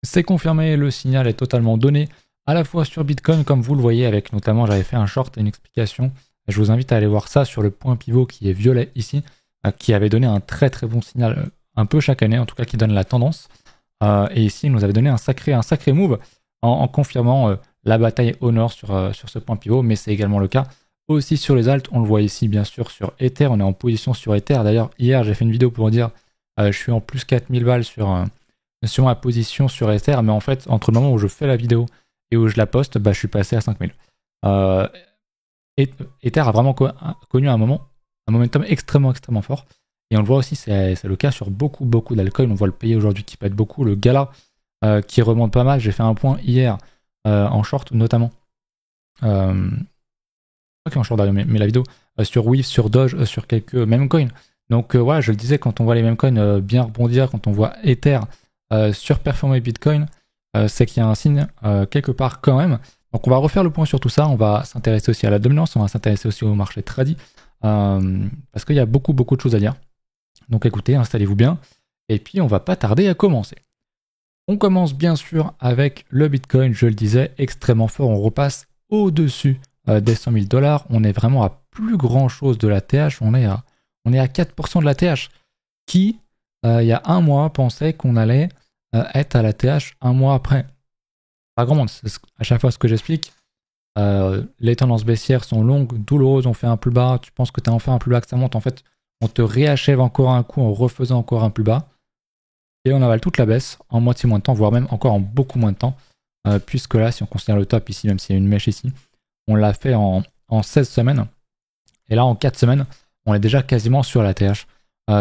C'est confirmé, le signal est totalement donné, à la fois sur Bitcoin, comme vous le voyez, avec notamment, j'avais fait un short et une explication. Je vous invite à aller voir ça sur le point pivot qui est violet ici, qui avait donné un très très bon signal, un peu chaque année, en tout cas qui donne la tendance. Et ici, il nous avait donné un sacré move en confirmant la bataille au nord sur ce point pivot, mais c'est également le cas aussi sur les alts. On le voit ici, bien sûr, sur Ether. On est en position sur Ether. D'ailleurs, hier, j'ai fait une vidéo pour dire je suis en plus 4000 balles sur ma position sur Ether, mais en fait, entre le moment où je fais la vidéo et où je la poste, je suis passé à 5000. Ether a vraiment connu un momentum extrêmement fort. Et on le voit aussi, c'est le cas sur beaucoup d'altcoins. On voit le payer aujourd'hui qui pète beaucoup, le Gala qui remonte pas mal. J'ai fait un point hier en short notamment. Pas qu'en short d'ailleurs, mais la vidéo sur Weave, sur Doge, sur quelques meme coins. Donc voilà, je le disais, quand on voit les meme coins bien rebondir, quand on voit Ether surperformer Bitcoin, c'est qu'il y a un signe quelque part quand même. Donc on va refaire le point sur tout ça, on va s'intéresser aussi à la dominance, on va s'intéresser aussi au marché tradi, parce qu'il y a beaucoup de choses à dire. Donc écoutez, installez-vous bien, et puis on va pas tarder à commencer. On commence bien sûr avec le Bitcoin, je le disais, extrêmement fort, on repasse au-dessus des 100 000 $, on est vraiment à plus grand chose de la TH, on est à 4% de la TH, qui il y a un mois pensait qu'on allait être à la TH un mois après. Pas grand monde, c'est à chaque fois ce que j'explique. Les tendances baissières sont longues, douloureuses, on fait un plus bas, tu penses que tu as enfin un plus bas, que ça monte, en fait, on te réachève encore un coup en refaisant encore un plus bas, et on avale toute la baisse en moitié moins de temps, voire même encore en beaucoup moins de temps, puisque là, si on considère le top ici, même s'il y a une mèche ici, on l'a fait en 16 semaines, et là, en 4 semaines, on est déjà quasiment sur la TH.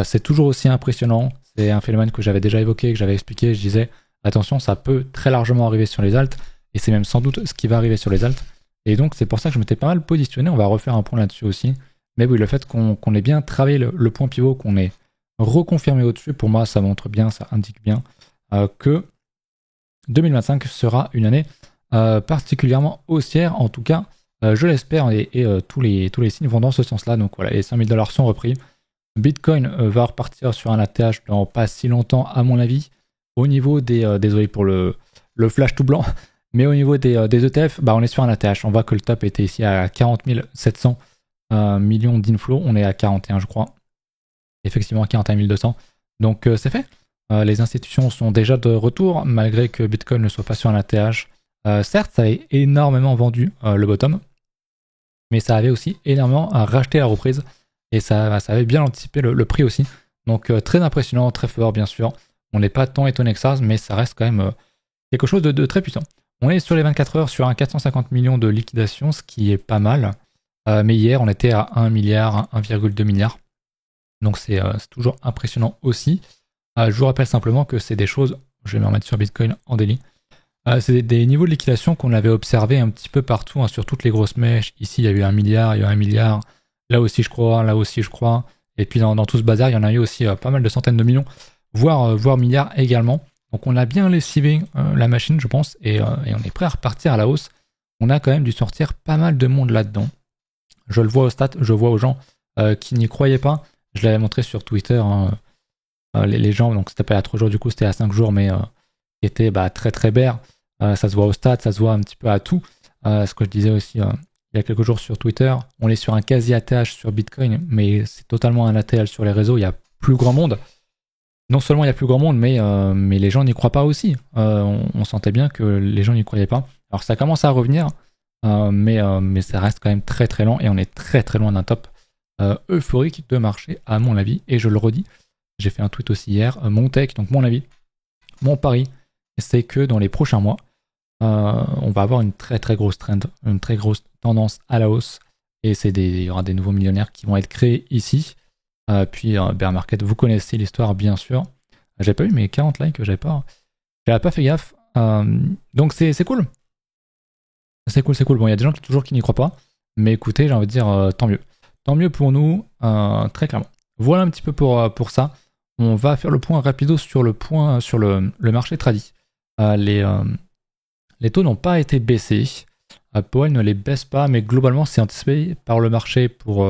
C'est toujours aussi impressionnant, c'est un phénomène que j'avais déjà évoqué, que j'avais expliqué, je disais, attention, ça peut très largement arriver sur les alts, et c'est même sans doute ce qui va arriver sur les alts. Et donc c'est pour ça que je m'étais pas mal positionné, on va refaire un point là-dessus aussi. Mais oui, le fait qu'on ait bien travaillé le point pivot, qu'on ait reconfirmé au-dessus, pour moi ça montre bien, ça indique bien que 2025 sera une année particulièrement haussière, en tout cas je l'espère, et tous les signes vont dans ce sens-là. Donc voilà, les 5000 $ sont repris. Bitcoin va repartir sur un ATH dans pas si longtemps à mon avis. Au niveau désolé pour le flash tout blanc, mais au niveau des ETF, on est sur un ATH. On voit que le top était ici à 40 700 millions d'inflow. On est à 41, je crois. Effectivement, 41 200. Donc c'est fait. Les institutions sont déjà de retour, malgré que Bitcoin ne soit pas sur un ATH. Certes, ça a énormément vendu le bottom, mais ça avait aussi énormément racheté la reprise. Et ça avait bien anticipé le prix aussi. Donc très impressionnant, très fort bien sûr. On n'est pas tant étonné que ça, mais ça reste quand même quelque chose de très puissant. On est sur les 24 heures sur un 450 millions de liquidation, ce qui est pas mal. Mais hier, on était à 1 milliard, 1,2 milliard. Donc c'est toujours impressionnant aussi. Je vous rappelle simplement que c'est des choses, je vais me remettre sur Bitcoin en daily. C'est des niveaux de liquidation qu'on avait observés un petit peu partout, sur toutes les grosses mèches. Ici, il y a eu 1 milliard, il y a eu 1 milliard. Là aussi, je crois, là aussi, je crois. Et puis dans tout ce bazar, il y en a eu aussi pas mal de centaines de millions, voire milliards également. Donc on a bien lessivé la machine, je pense, et on est prêt à repartir à la hausse. On a quand même dû sortir pas mal de monde là-dedans. Je le vois aux stats, je vois aux gens qui n'y croyaient pas. Je l'avais montré sur Twitter, les gens, donc c'était pas à 3 jours, du coup c'était à 5 jours, mais qui étaient très bear. Ça se voit aux stats, ça se voit un petit peu à tout. Ce que je disais aussi il y a quelques jours sur Twitter, on est sur un quasi ATH sur Bitcoin, mais c'est totalement un ATL sur les réseaux, il y a plus grand monde. Non seulement il y a plus grand monde, mais les gens n'y croient pas aussi. On sentait bien que les gens n'y croyaient pas. Alors ça commence à revenir, mais ça reste quand même très lent, et on est très loin d'un top euphorique de marché à mon avis. Et je le redis, j'ai fait un tweet aussi hier, mon take, donc mon avis, mon pari, c'est que dans les prochains mois, on va avoir une très grosse trend, une très grosse tendance à la hausse, et il y aura des nouveaux millionnaires qui vont être créés ici. Puis bear market, vous connaissez l'histoire bien sûr. J'ai pas eu mes 40 likes, j'avais pas fait gaffe. Donc c'est cool. C'est cool. Bon, il y a des gens qui n'y croient pas, mais écoutez, j'ai envie de dire tant mieux. Tant mieux pour nous, très clairement. Voilà un petit peu pour ça. On va faire le point rapido sur le marché tradi. Les taux n'ont pas été baissés. Powell ne les baisse pas, mais globalement c'est anticipé par le marché pour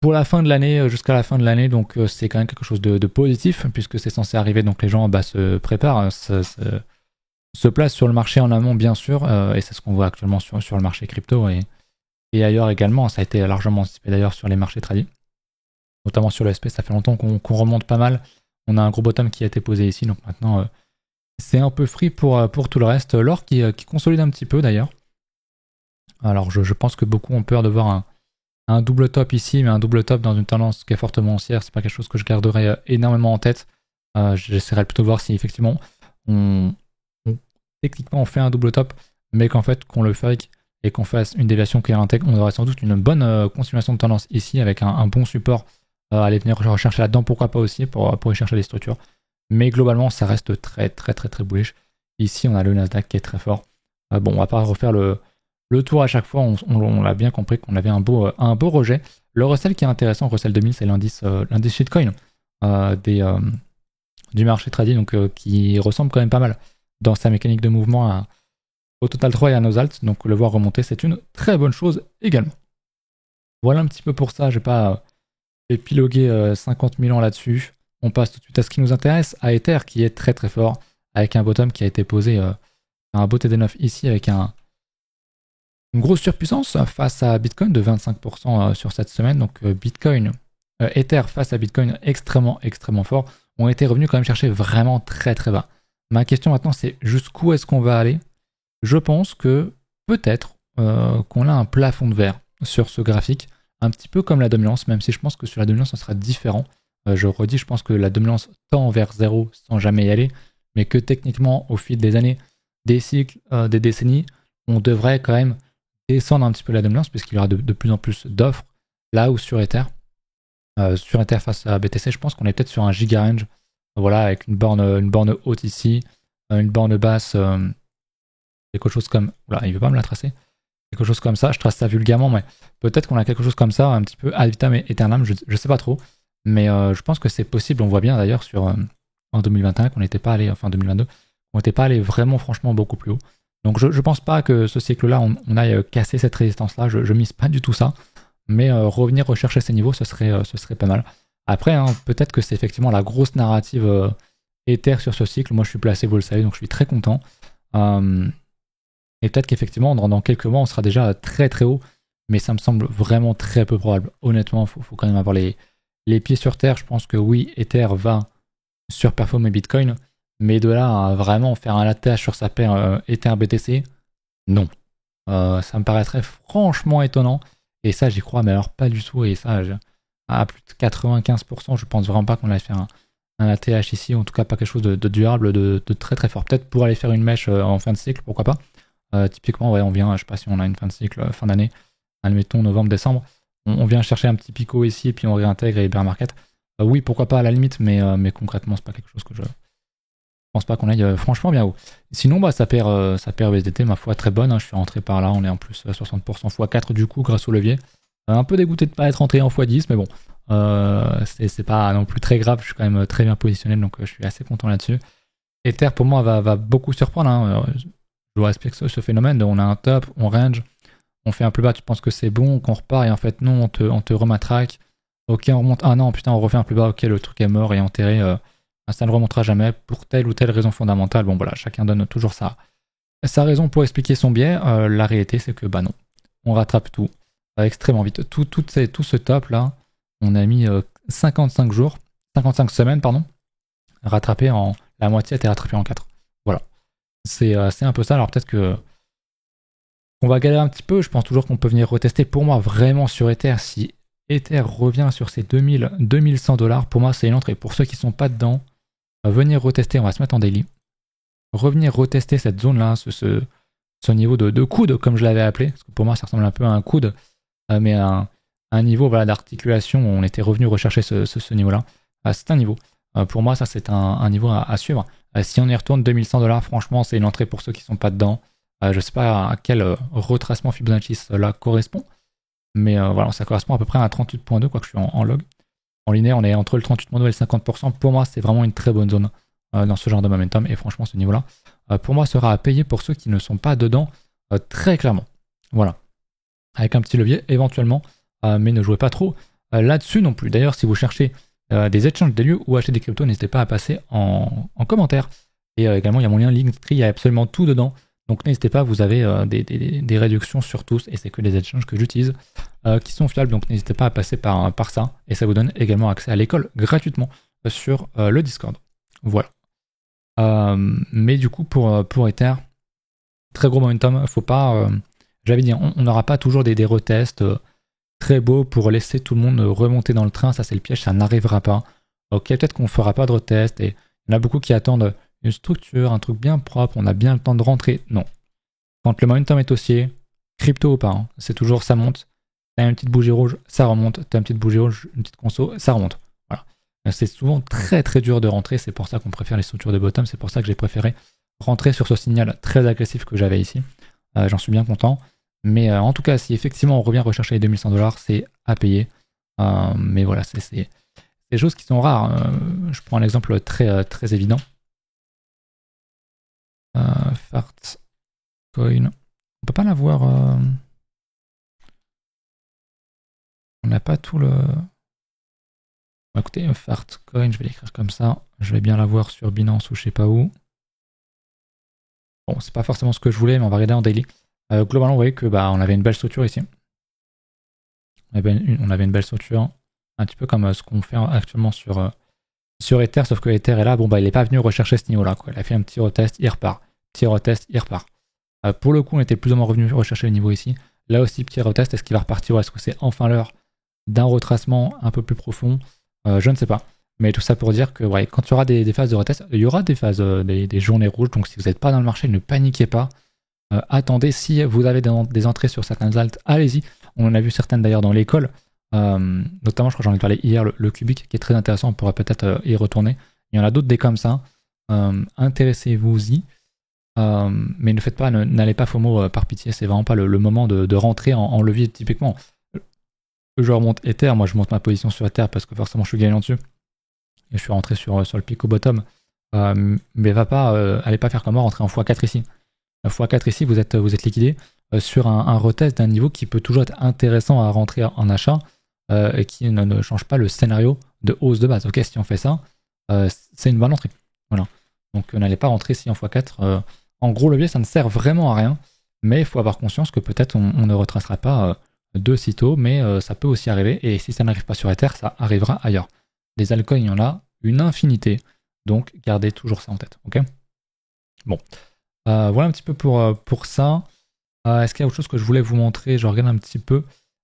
pour la fin de l'année, jusqu'à la fin de l'année, donc c'est quand même quelque chose de positif, puisque c'est censé arriver, donc les gens se préparent, se placent sur le marché en amont, bien sûr, et c'est ce qu'on voit actuellement sur le marché crypto et ailleurs également. Ça a été largement anticipé d'ailleurs sur les marchés tradis, notamment sur le SP. Ça fait longtemps qu'on remonte pas mal. On a un gros bottom qui a été posé ici, donc maintenant c'est un peu free pour tout le reste. L'or qui consolide un petit peu d'ailleurs. Alors je pense que beaucoup ont peur de voir un double top ici, mais un double top dans une tendance qui est fortement haussière, c'est pas quelque chose que je garderai énormément en tête. J'essaierai plutôt de voir si effectivement techniquement on fait un double top, mais qu'en fait qu'on le fake et qu'on fasse une déviation qui est intègre, on aurait sans doute une bonne continuation de tendance ici avec un bon support à aller venir rechercher là-dedans, pourquoi pas aussi pour y chercher des structures. Mais globalement ça reste très très très très bullish. Ici on a le Nasdaq qui est très fort. Bon, on va pas refaire le tour à chaque fois, on l'a bien compris qu'on avait un beau rejet. Le Russell qui est intéressant, Russell 2000, c'est l'indice shitcoin du marché trading, donc qui ressemble quand même pas mal dans sa mécanique de mouvement au Total 3 et à nos alts, donc le voir remonter, c'est une très bonne chose également. Voilà un petit peu pour ça, je vais pas épiloguer 50 000 ans là-dessus. On passe tout de suite à ce qui nous intéresse, à Ether qui est très très fort, avec un bottom qui a été posé, un beau TD9 ici avec une grosse surpuissance face à Bitcoin de 25% sur cette semaine. Donc Ether face à Bitcoin extrêmement fort, ont été revenus quand même chercher vraiment très très bas. Ma question maintenant c'est jusqu'où est-ce qu'on va aller? Je pense que peut-être qu'on a un plafond de verre sur ce graphique, un petit peu comme la dominance, même si je pense que sur la dominance ça sera différent. Je redis, je pense que la dominance tend vers zéro sans jamais y aller, mais que techniquement au fil des années, des cycles, des décennies, on devrait quand même descendre un petit peu la dominance puisqu'il y aura de plus en plus d'offres. Là où sur Ether face à BTC, je pense qu'on est peut-être sur un giga range, voilà, avec une borne haute ici, une borne basse, quelque chose comme, voilà, il veut pas me la tracer, quelque chose comme ça. Je trace ça vulgairement, mais peut-être qu'on a quelque chose comme ça, un petit peu ad vitam aeternam, je sais pas trop, mais je pense que c'est possible. On voit bien d'ailleurs en 2021 qu'on n'était pas allé, enfin 2022, on n'était pas allé vraiment franchement beaucoup plus haut. Donc je pense pas que ce cycle-là, on aille casser cette résistance-là, je mise pas du tout ça, mais revenir rechercher ces niveaux, ce serait pas mal. Après, peut-être que c'est effectivement la grosse narrative Ether sur ce cycle. Moi je suis placé, vous le savez, donc je suis très content. Et peut-être qu'effectivement, dans quelques mois, on sera déjà très très haut, mais ça me semble vraiment très peu probable. Honnêtement, faut quand même avoir les pieds sur terre. Je pense que oui, Ether va surperformer Bitcoin, mais de là à vraiment faire un latte sur sa paire Ether BTC, non. Ça me paraîtrait franchement étonnant. Et ça, j'y crois, mais alors pas du tout. Et ça, à plus de 95%, je pense vraiment pas qu'on allait faire un ATH ici, en tout cas pas quelque chose de durable, de très très fort. Peut-être pour aller faire une mèche en fin de cycle, pourquoi pas. Typiquement, ouais, on vient, je sais pas si on a une fin de cycle, fin d'année, admettons novembre, décembre, on vient chercher un petit picot ici, et puis on réintègre et bear market. Oui, pourquoi pas à la limite, mais concrètement, c'est pas quelque chose que je pense pas qu'on aille franchement bien haut. Sinon, ça perd USDT, ma foi, très bonne. Je suis rentré par là, on est en plus 60% x4 du coup, grâce au levier. Un peu dégoûté de pas être rentré en x10, mais bon, c'est pas non plus très grave, je suis quand même très bien positionné, donc je suis assez content là-dessus. Ether, pour moi, va beaucoup surprendre. Je dois expliquer ce phénomène, on a un top, on range, on fait un plus bas, tu penses que c'est bon, qu'on repart, et en fait non, on te rematraque. Ok, on remonte, ah non, putain, on refait un plus bas, ok, le truc est mort et enterré, ça ne remontera jamais pour telle ou telle raison fondamentale. Bon voilà, chacun donne toujours sa raison pour expliquer son biais. La réalité, c'est que non, on rattrape tout extrêmement vite. Tout ce top là, on a mis 55 semaines, pardon, rattrapé en la moitié a été rattrapé en 4. Voilà. C'est un peu ça. Alors peut-être que on va galérer un petit peu. Je pense toujours qu'on peut venir retester. Pour moi, vraiment sur Ether, si Ether revient sur ces 2100$, pour moi c'est une entrée. Pour ceux qui sont pas dedans, venir retester, on va se mettre en daily. Revenir retester cette zone-là, ce niveau de coude, comme je l'avais appelé. Parce que pour moi, ça ressemble un peu à un coude, mais à un niveau d'articulation où on était revenu rechercher ce niveau-là. C'est un niveau. Pour moi, ça c'est un niveau à suivre. Si on y retourne 2100$, franchement, c'est une entrée pour ceux qui sont pas dedans. Je sais pas à quel retracement Fibonacci cela correspond, mais voilà, ça correspond à peu près à 38.2, quoique je suis en log. En linéaire, on est entre le 38.2 et le 50%. Pour moi, c'est vraiment une très bonne zone dans ce genre de momentum, et franchement, ce niveau-là, pour moi, sera à payer pour ceux qui ne sont pas dedans, très clairement. Voilà. Avec un petit levier, éventuellement, mais ne jouez pas trop. là-dessus non plus. D'ailleurs, si vous cherchez des échanges des lieux ou acheter des cryptos, n'hésitez pas à passer en commentaire. Et également, il y a mon lien Linktree, il y a absolument tout dedans. Donc n'hésitez pas, vous avez des réductions sur tous, et c'est que les échanges que j'utilise qui sont fiables, donc n'hésitez pas à passer par ça, et ça vous donne également accès à l'école gratuitement sur le Discord. Voilà. Mais du coup, pour Ether, très gros momentum, faut pas... J'avais dit, on n'aura pas toujours des retests très beaux pour laisser tout le monde remonter dans le train, ça c'est le piège, ça n'arrivera pas. Ok, peut-être qu'on fera pas de retest, et il y en a beaucoup qui attendent une structure, un truc bien propre, on a bien le temps de rentrer. Non. Quand le momentum est haussier, crypto ou pas, hein, c'est toujours ça monte. T'as une petite bougie rouge, ça remonte. T'as une petite bougie rouge, une petite conso, ça remonte. Voilà. C'est souvent très très dur de rentrer, c'est pour ça qu'on préfère les structures de bottom, c'est pour ça que j'ai préféré rentrer sur ce signal très agressif que j'avais ici. J'en suis bien content. Mais en tout cas, si effectivement on revient rechercher les $2100, c'est à payer. Mais voilà, c'est des choses qui sont rares. Je prends un exemple très, très évident. Fart coin. On peut pas l'avoir. On n'a pas tout le. Bon, écoutez, Fart coin, je vais l'écrire comme ça. Je vais bien l'avoir sur Binance ou je sais pas où. Bon, c'est pas forcément ce que je voulais, mais on va regarder en daily. Globalement, vous voyez que on avait une belle structure ici. On avait une belle structure, un petit peu comme ce qu'on fait actuellement sur Ether, sauf que Ether est là, il n'est pas venu rechercher ce niveau-là. Il a fait un petit retest, il repart. Petit retest, il repart. Pour le coup, on était plus ou moins revenu rechercher le niveau ici. Là aussi, petit retest, est-ce qu'il va repartir ou est-ce que c'est enfin l'heure d'un retracement un peu plus profond? Je ne sais pas. Mais tout ça pour dire que quand il y aura des phases de retest, il y aura des phases, des journées rouges. Donc si vous n'êtes pas dans le marché, ne paniquez pas. Attendez, si vous avez des entrées sur certaines altes, allez-y. On en a vu certaines d'ailleurs dans l'école. Notamment, je crois que j'en ai parlé hier, le Cubic, qui est très intéressant. On pourra peut-être y retourner. Il y en a d'autres des comme ça. Intéressez-vous-y. Mais ne faites pas, n'allez pas FOMO par pitié. C'est vraiment pas le moment de rentrer en levier typiquement. Je remonte Ether, moi je monte ma position sur Ether parce que forcément je suis gagnant dessus. Et je suis rentré sur le pic au bottom. Mais allez pas faire comme moi, rentrer en x4 ici. x4 ici, vous êtes liquidé sur un retest d'un niveau qui peut toujours être intéressant à rentrer en achat et qui ne change pas le scénario de hausse de base. Ok, si on fait ça, c'est une bonne entrée. Voilà. Donc n'allez pas rentrer ici en x4. En gros, levier, ça ne sert vraiment à rien. Mais il faut avoir conscience que peut-être on ne retracera pas de sitôt, mais ça peut aussi arriver. Et si ça n'arrive pas sur Ether, ça arrivera ailleurs. Des altcoins, il y en a une infinité. Donc gardez toujours ça en tête. Ok. Bon. Voilà un petit peu pour ça. Est-ce qu'il y a autre chose que je voulais vous montrer? Je regarde un petit peu.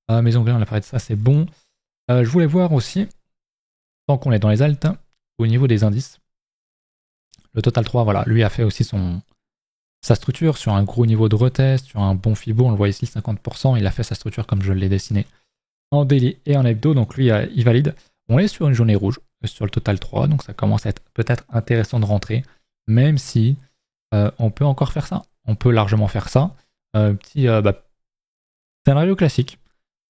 Mes onglets, on a parlé de ça, c'est bon. Je voulais voir aussi, tant qu'on est dans les altes, au niveau des indices. Le Total 3, voilà, lui a fait aussi sa structure sur un gros niveau de retest, sur un bon Fibo, on le voit ici, 50%. Il a fait sa structure comme je l'ai dessiné en daily et en hebdo, donc lui, il valide. On est sur une journée rouge sur le Total 3, donc ça commence à être peut-être intéressant de rentrer, même si on peut encore faire ça. On peut largement faire ça. Petit scénario classique.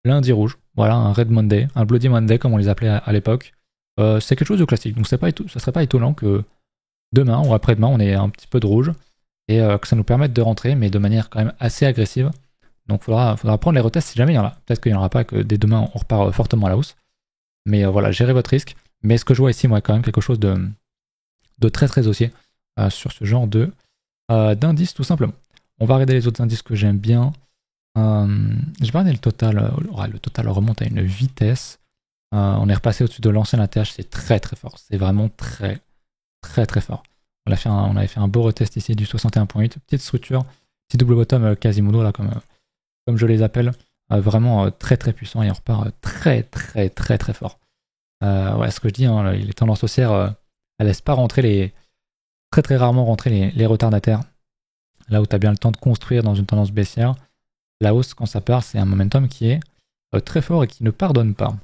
Lundi rouge, voilà, un Red Monday, un Bloody Monday comme on les appelait à l'époque. C'est quelque chose de classique, donc ça serait pas étonnant que demain ou après-demain on ait un petit peu de rouge et que ça nous permette de rentrer, mais de manière quand même assez agressive. Donc faudra prendre les retests si jamais il y en a. Peut-être qu'il n'y en aura pas, que dès demain on repart fortement à la hausse. Mais voilà, gérez votre risque. Mais ce que je vois ici, moi, quand même quelque chose de très très haussier sur ce genre d'indice tout simplement. On va regarder les autres indices que j'aime bien. J'ai regardé le total. Le total remonte à une vitesse. On est repassé au-dessus de l'ancien ATH, c'est très très fort. C'est vraiment très très très fort. On avait fait un beau retest ici du 61.8. Petite structure, petit double bottom Quasimodo là comme je les appelle. Vraiment très très puissant et on repart très très très très fort. Ce que je dis, hein, les tendances haussières, elles laissent pas rentrer très très rarement rentrer les retardataires. Là où tu as bien le temps de construire dans une tendance baissière, la hausse quand ça part, c'est un momentum qui est très fort et qui ne pardonne pas.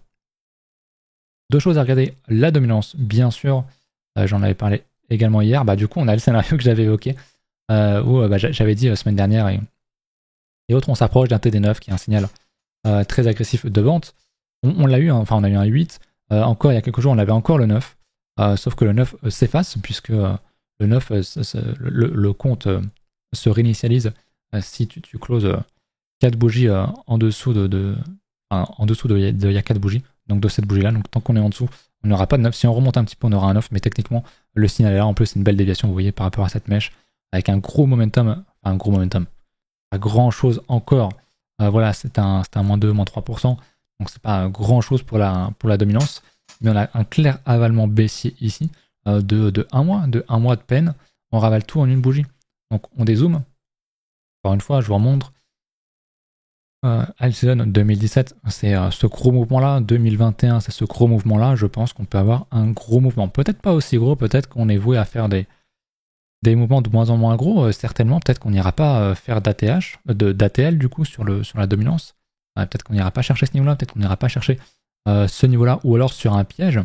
Deux choses à regarder, la dominance, bien sûr, j'en avais parlé également hier. Du coup, on a le scénario que j'avais évoqué, où j'avais dit la semaine dernière et autres, on s'approche d'un TD9 qui est un signal très agressif de vente. On l'a eu, hein, on a eu un 8. Encore il y a quelques jours, on avait encore le 9. Sauf que le 9 s'efface, puisque le 9, le compte se réinitialise si tu closes 4 bougies en dessous il y a 4 bougies. donc de cette bougie-là. Donc tant qu'on est en dessous, on n'aura pas de 9. Si on remonte un petit peu, on aura un 9, mais techniquement, le signal est là. En plus, c'est une belle déviation, vous voyez, par rapport à cette mèche, avec un gros momentum, pas grand-chose encore. Voilà, c'est un moins 2, moins 3%, donc c'est pas grand-chose pour la dominance, mais on a un clair avalement baissier ici, de 1 mois, de peine, on ravale tout en une bougie. Donc on dézoome, encore une fois, je vous remontre. Altseason 2017, c'est ce gros mouvement-là. 2021, c'est ce gros mouvement-là. Je pense qu'on peut avoir un gros mouvement. Peut-être pas aussi gros, peut-être qu'on est voué à faire des mouvements de moins en moins gros. Certainement, peut-être qu'on n'ira pas faire d'ATL du coup sur la dominance. Peut-être qu'on n'ira pas chercher ce niveau-là, peut-être qu'on n'ira pas chercher ce niveau-là, ou alors sur un piège.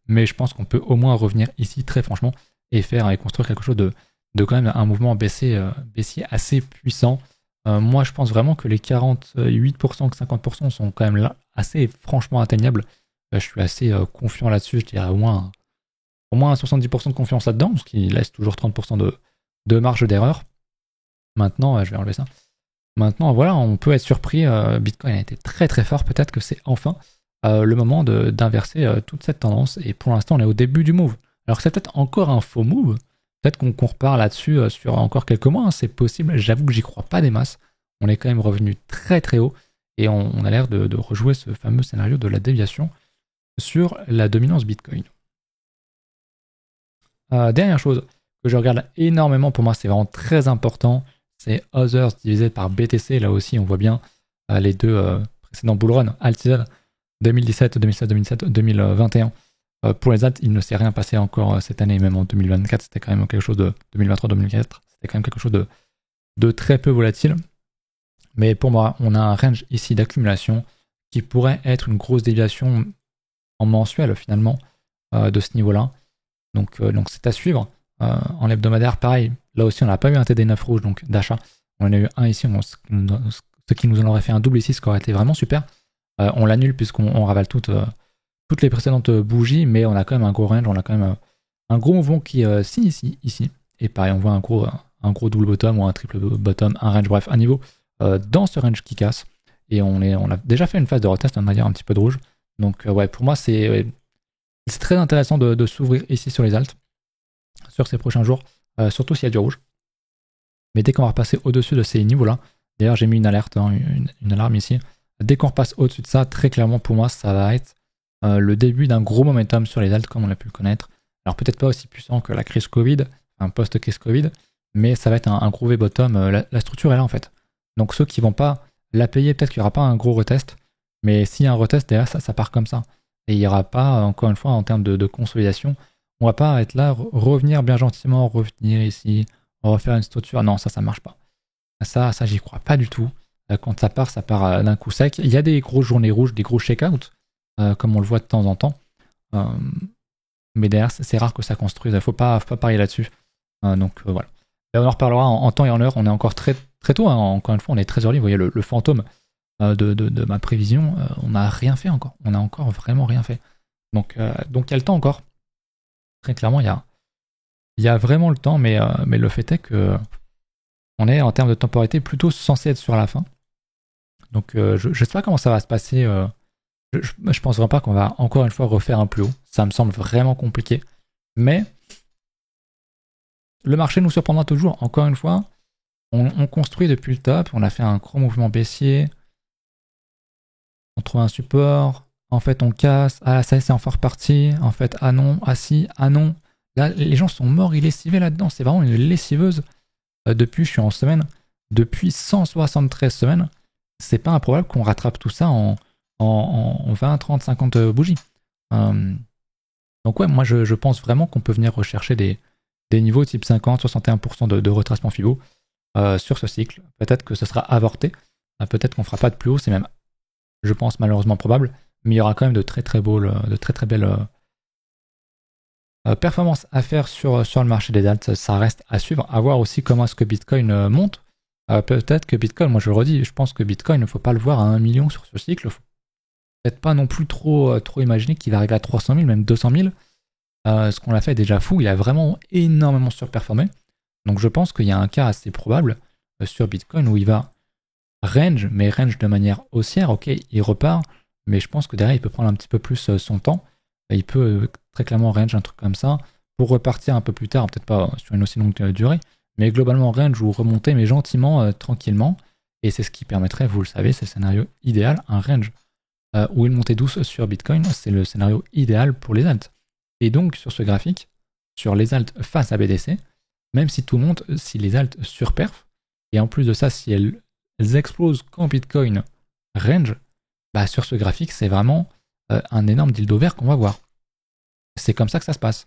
Mais je pense qu'on peut au moins revenir ici très franchement et construire quelque chose de quand même un mouvement baissier assez puissant. Moi, je pense vraiment que les 48%, 50% sont quand même là, assez franchement atteignables. Je suis assez confiant là-dessus, je dirais au moins 70% de confiance là-dedans, ce qui laisse toujours 30% de marge d'erreur. Maintenant, je vais enlever ça. Maintenant, voilà, on peut être surpris. Bitcoin a été très très fort. Peut-être que c'est enfin le moment d'inverser toute cette tendance. Et pour l'instant, on est au début du move. Alors que c'est peut-être encore un faux move. Peut-être qu'on repart là-dessus sur encore quelques mois, hein, c'est possible. J'avoue que j'y crois pas des masses. On est quand même revenu très très haut et on a l'air de rejouer ce fameux scénario de la déviation sur la dominance Bitcoin. Dernière chose que je regarde énormément, pour moi c'est vraiment très important, c'est Others divisé par BTC. Là aussi on voit bien les deux précédents bullruns, Altseason 2017, 2016, 2017, 2021. Pour les alts, il ne s'est rien passé encore cette année, même en 2024, c'était quand même quelque chose de 2023, 2024, c'était quand même quelque chose de très peu volatile. Mais pour moi, on a un range ici d'accumulation qui pourrait être une grosse déviation en mensuel finalement de ce niveau-là. Donc c'est à suivre. En hebdomadaire, pareil, là aussi on n'a pas eu un TD9 rouge donc d'achat. On en a eu un ici, ce qui nous en aurait fait un double ici, ce qui aurait été vraiment super. On l'annule puisqu'on ravale toutes les précédentes bougies, mais on a quand même un gros range, on a quand même un gros mouvement qui s'initie ici. Et pareil, on voit un gros double bottom ou un triple bottom, un range, bref, un niveau dans ce range qui casse. Et on a déjà fait une phase de retest, on va dire un petit peu de rouge. Donc ouais, pour moi c'est très intéressant de s'ouvrir ici sur les alts, sur ces prochains jours, surtout s'il y a du rouge. Mais dès qu'on va repasser au-dessus de ces niveaux-là, d'ailleurs j'ai mis une alerte, une alarme ici, dès qu'on repasse au-dessus de ça, très clairement pour moi ça va être le début d'un gros momentum sur les alts comme on a pu le connaître. Alors peut-être pas aussi puissant que la crise Covid, un post-crise Covid, mais ça va être un gros V-bottom, la structure est là en fait. Donc ceux qui vont pas la payer, peut-être qu'il n'y aura pas un gros retest, mais s'il y a un retest derrière ça part comme ça. Et il n'y aura pas, encore une fois, en termes de consolidation, on va pas être là, revenir bien gentiment, revenir ici, refaire une structure. Non, ça marche pas. Ça j'y crois pas du tout. Quand ça part d'un coup sec. Il y a des grosses journées rouges, des gros check-out, comme on le voit de temps en temps. Mais derrière, c'est rare que ça construise. Il faut pas parier là-dessus. Donc voilà. Là, on en reparlera en temps et en heure. On est encore très, très tôt. Hein. Encore une fois, on est très early. Vous voyez le fantôme de ma prévision. On n'a rien fait encore. On n'a encore vraiment rien fait. Donc il y a le temps encore. Très clairement, il y a vraiment le temps. Mais le fait est que on est en termes de temporalité plutôt censé être sur la fin. Donc je ne sais pas comment ça va se passer. Je pense vraiment pas qu'on va encore une fois refaire un plus haut. Ça me semble vraiment compliqué. Mais le marché nous surprendra toujours. Encore une fois, on construit depuis le top. On a fait un gros mouvement baissier. On trouve un support. En fait, on casse. Ah, ça c'est enfin reparti. En fait, ah non, ah si, ah non. Là, les gens sont morts, ils lessivaient là-dedans. C'est vraiment une lessiveuse. Je suis en semaine. Depuis 173 semaines, c'est pas improbable qu'on rattrape tout ça en 20, 30, 50 bougies. Donc ouais, moi je pense vraiment qu'on peut venir rechercher des niveaux type 50, 61% de retracement Fibo sur ce cycle. Peut-être que ce sera avorté, peut-être qu'on fera pas de plus haut, c'est même, je pense, malheureusement probable, mais il y aura quand même de très très belles performances à faire sur le marché des alts. Ça reste à suivre, à voir aussi comment est-ce que Bitcoin monte. Peut-être que Bitcoin, moi je le redis, je pense que Bitcoin, il ne faut pas le voir à 1 million sur ce cycle, il faut peut-être pas non plus trop imaginer qu'il va arriver à 300 000, même 200 000. Ce qu'on a fait est déjà fou, il a vraiment énormément surperformé. Donc je pense qu'il y a un cas assez probable sur Bitcoin où il va range, mais range de manière haussière, ok, il repart, mais je pense que derrière, il peut prendre un petit peu plus son temps. Il peut très clairement range un truc comme ça pour repartir un peu plus tard, peut-être pas sur une aussi longue durée, mais globalement range ou remonter, mais gentiment, tranquillement. Et c'est ce qui permettrait, vous le savez, c'est le scénario idéal, un range ou une montée douce sur Bitcoin, c'est le scénario idéal pour les alts. Et donc, sur ce graphique, sur les alts face à BTC, même si tout monte, si les alts surperfent, et en plus de ça, si elles explosent quand Bitcoin range, bah sur ce graphique, c'est vraiment un énorme dildo vert qu'on va voir. C'est comme ça que ça se passe.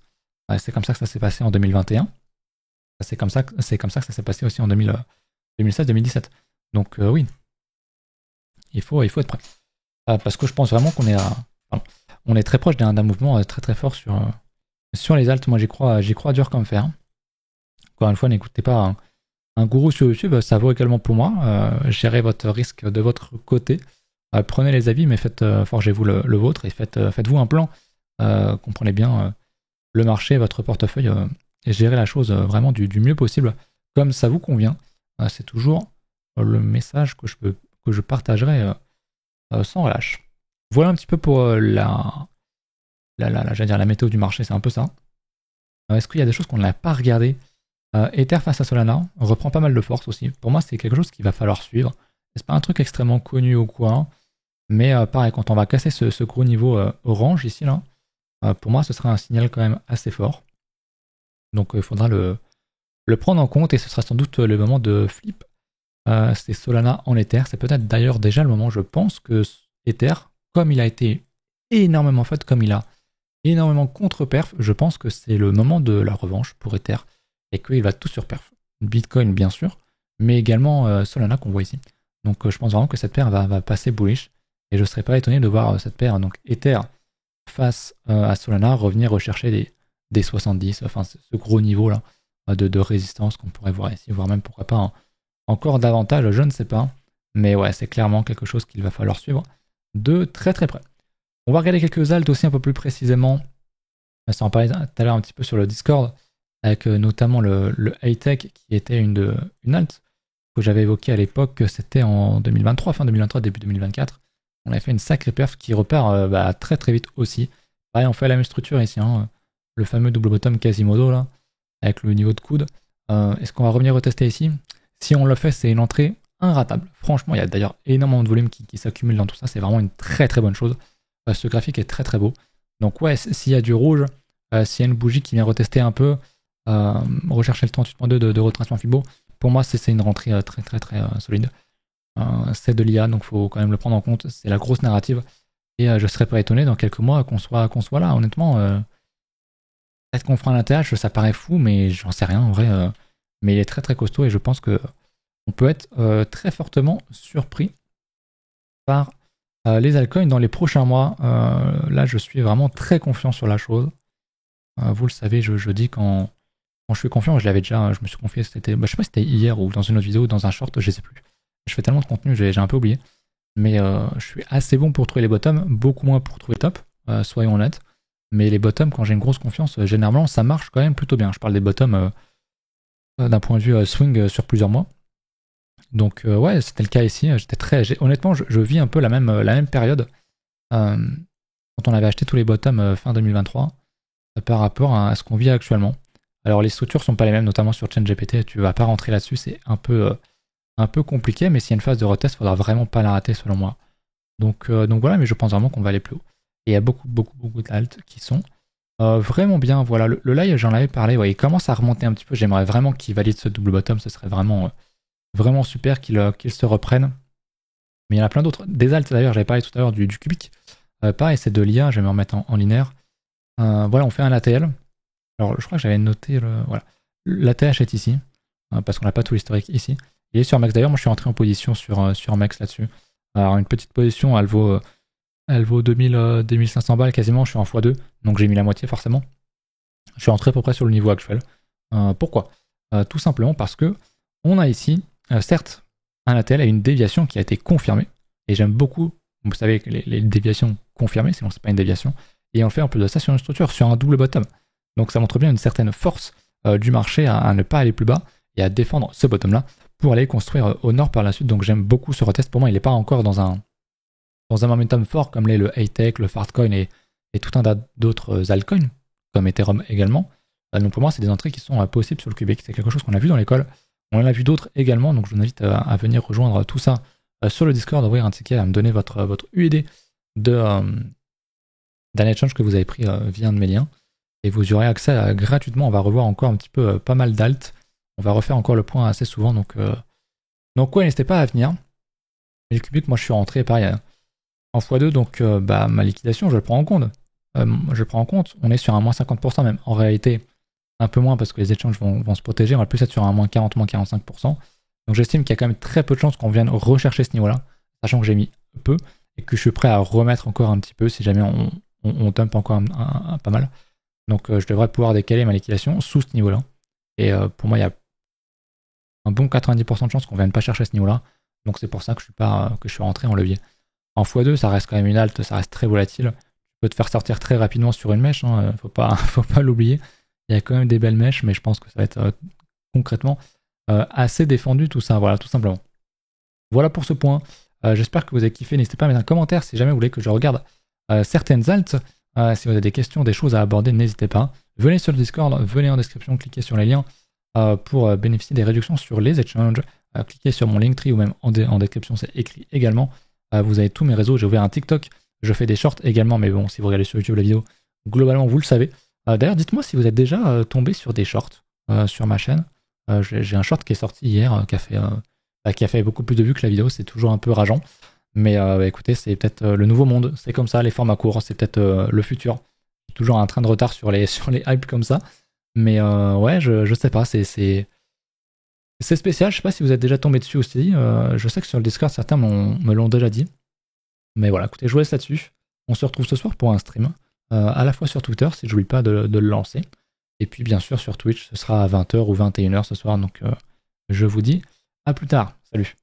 C'est comme ça que ça s'est passé en 2021. C'est comme ça que ça s'est passé aussi en 2016-2017. Donc oui, il faut être prêt. Parce que je pense vraiment qu'on est on est très proche d'un mouvement très très fort sur les alts. Moi j'y crois dur comme fer. Encore une fois, n'écoutez pas un gourou sur YouTube, ça vaut également pour moi. Gérez votre risque de votre côté. Prenez les avis, mais forgez-vous le vôtre et faites-vous un plan. Comprenez bien le marché, votre portefeuille, et gérez la chose vraiment du mieux possible, comme ça vous convient. C'est toujours le message que je partagerai sans relâche. Voilà un petit peu pour j'allais dire la météo du marché, c'est un peu ça. Est-ce qu'il y a des choses qu'on n'a pas regardées? Ether face à Solana reprend pas mal de force aussi. Pour moi, c'est quelque chose qu'il va falloir suivre. C'est pas un truc extrêmement connu ou quoi, mais pareil, quand on va casser ce gros niveau orange ici, là, pour moi, ce sera un signal quand même assez fort. Donc il faudra le prendre en compte et ce sera sans doute le moment de flip. C'est Solana en Ether. C'est peut-être d'ailleurs déjà le moment, je pense, que Ether, comme il a été énormément fait, comme il a énormément contre-perf, je pense que c'est le moment de la revanche pour Ether et qu'il va tout sur perf. Bitcoin, bien sûr, mais également Solana qu'on voit ici. Donc je pense vraiment que cette paire va passer bullish et je ne serais pas étonné de voir cette paire, donc Ether face à Solana, revenir rechercher des 70, enfin ce gros niveau là de résistance qu'on pourrait voir ici, voire même pourquoi pas encore davantage, je ne sais pas. Mais ouais, c'est clairement quelque chose qu'il va falloir suivre de très très près. On va regarder quelques alts aussi un peu plus précisément. Ça en parlait tout à l'heure un petit peu sur le Discord, avec notamment le high-tech qui était une alt que j'avais évoqué à l'époque, c'était en 2023, fin 2023, début 2024. On avait fait une sacrée perf qui repart très très vite aussi. Pareil, on fait la même structure ici, le fameux double bottom Quasimodo là, avec le niveau de coude. Est-ce qu'on va revenir retester ici? Si on le fait, c'est une entrée inratable. Franchement, il y a d'ailleurs énormément de volume qui s'accumule dans tout ça. C'est vraiment une très très bonne chose. Ce graphique est très très beau. Donc ouais, s'il y a du rouge, s'il y a une bougie qui vient retester un peu, rechercher le 38.2 de retracement Fibo, pour moi c'est une rentrée très très très solide. C'est de l'IA, donc il faut quand même le prendre en compte. C'est la grosse narrative. Et je serais pas étonné dans quelques mois qu'on soit là, honnêtement. Peut-être qu'on fera un ATH, ça paraît fou, mais j'en sais rien en vrai. Mais il est très très costaud et je pense que on peut être très fortement surpris par les altcoins dans les prochains mois. Là, je suis vraiment très confiant sur la chose. Vous le savez, je dis quand je suis confiant, je me suis confié, je sais pas si c'était hier ou dans une autre vidéo, dans un short, je sais plus. Je fais tellement de contenu, j'ai un peu oublié. Mais je suis assez bon pour trouver les bottoms, beaucoup moins pour trouver top, soyons honnêtes. Mais les bottoms, quand j'ai une grosse confiance, généralement, ça marche quand même plutôt bien. Je parle des bottoms d'un point de vue swing sur plusieurs mois. Donc ouais, c'était le cas ici. Honnêtement, je vis un peu la même période quand on avait acheté tous les bottoms fin 2023 par rapport à ce qu'on vit actuellement. Alors les structures sont pas les mêmes, notamment sur ChainGPT. Tu vas pas rentrer là-dessus, c'est un peu compliqué. Mais s'il y a une phase de retest, il faudra vraiment pas la rater selon moi. Donc voilà, mais je pense vraiment qu'on va aller plus haut. Et il y a beaucoup d'alts qui sont vraiment bien. Voilà, le live, j'en avais parlé. Ouais, il commence à remonter un petit peu. J'aimerais vraiment qu'il valide ce double bottom. Ce serait vraiment super qu'il se reprenne. Mais il y en a plein d'autres. Des alts d'ailleurs, j'avais parlé tout à l'heure du cubic. Pareil, c'est de l'IA. Je vais me remettre en linéaire. Voilà, on fait un ATL. Alors, je crois que j'avais noté voilà. L'ATH est ici, parce qu'on n'a pas tout l'historique ici. Il est sur Max. D'ailleurs, moi, je suis entré en position sur Max là-dessus. Alors, une petite position, elle vaut 2500 balles quasiment. Je suis en x2, donc j'ai mis la moitié forcément. Je suis entré à peu près sur le niveau actuel. Pourquoi? Tout simplement parce que on a ici, certes, un ATL a une déviation qui a été confirmée. Et j'aime beaucoup, vous savez, que les déviations confirmées, sinon c'est pas une déviation. Et on fait en plus de ça sur une structure, sur un double bottom. Donc ça montre bien une certaine force du marché à ne pas aller plus bas et à défendre ce bottom-là pour aller construire au nord par la suite. Donc j'aime beaucoup ce retest. Pour moi, il n'est pas encore dans un dans un momentum fort comme l'est le Hightech, le Fartcoin et tout un tas d'autres altcoins, comme Ethereum également. Donc pour moi, c'est des entrées qui sont possibles sur le Cubic. C'est quelque chose qu'on a vu dans l'école. On en a vu d'autres également, donc je vous invite à venir rejoindre tout ça sur le Discord, ouvrir un ticket, à me donner votre UID d'un échange que vous avez pris via un de mes liens. Et vous aurez accès gratuitement. On va revoir encore un petit peu pas mal d'alt. On va refaire encore le point assez souvent. Donc ouais, n'hésitez pas à venir. Et le Cubic, moi je suis rentré pareil en x2, donc ma liquidation, je le prends en compte. On est sur un moins 50% même. En réalité, un peu moins parce que les échanges vont se protéger. On va plus être sur un moins 40, moins 45%. Donc j'estime qu'il y a quand même très peu de chances qu'on vienne rechercher ce niveau-là, sachant que j'ai mis peu et que je suis prêt à remettre encore un petit peu si jamais on dump encore pas mal. Donc je devrais pouvoir décaler ma liquidation sous ce niveau-là. Et pour moi, il y a un bon 90% de chances qu'on vienne pas chercher ce niveau-là. Donc c'est pour ça que je suis rentré en levier. En x2, ça reste quand même une alt, ça reste très volatile. Tu peux te faire sortir très rapidement sur une mèche, hein, faut pas l'oublier. Il y a quand même des belles mèches, mais je pense que ça va être concrètement assez défendu tout ça, voilà, tout simplement. Voilà pour ce point. J'espère que vous avez kiffé. N'hésitez pas à mettre un commentaire si jamais vous voulez que je regarde certaines alts. Si vous avez des questions, des choses à aborder, n'hésitez pas. Venez sur le Discord, venez en description, cliquez sur les liens pour bénéficier des réductions sur les exchanges. Cliquez sur mon Linktree ou même en description, c'est écrit également. Vous avez tous mes réseaux. J'ai ouvert un TikTok. Je fais des shorts également, mais bon, si vous regardez sur YouTube la vidéo, globalement, vous le savez. D'ailleurs, dites-moi si vous êtes déjà tombé sur des shorts sur ma chaîne. J'ai un short qui est sorti hier, qui a fait beaucoup plus de vues que la vidéo. C'est toujours un peu rageant. Mais écoutez, c'est peut-être le nouveau monde. C'est comme ça, les formats courts. C'est peut-être le futur. Toujours un train de retard sur les hypes comme ça. Mais ouais, je sais pas. C'est spécial. Je sais pas si vous êtes déjà tombé dessus aussi. Je sais que sur le Discord, certains me l'ont déjà dit. Mais voilà, écoutez, je vous laisse là-dessus. On se retrouve ce soir pour un stream. À la fois sur Twitter, si j'oublie pas de le lancer. Et puis bien sûr sur Twitch, ce sera à 20h ou 21h ce soir. Donc je vous dis à plus tard. Salut.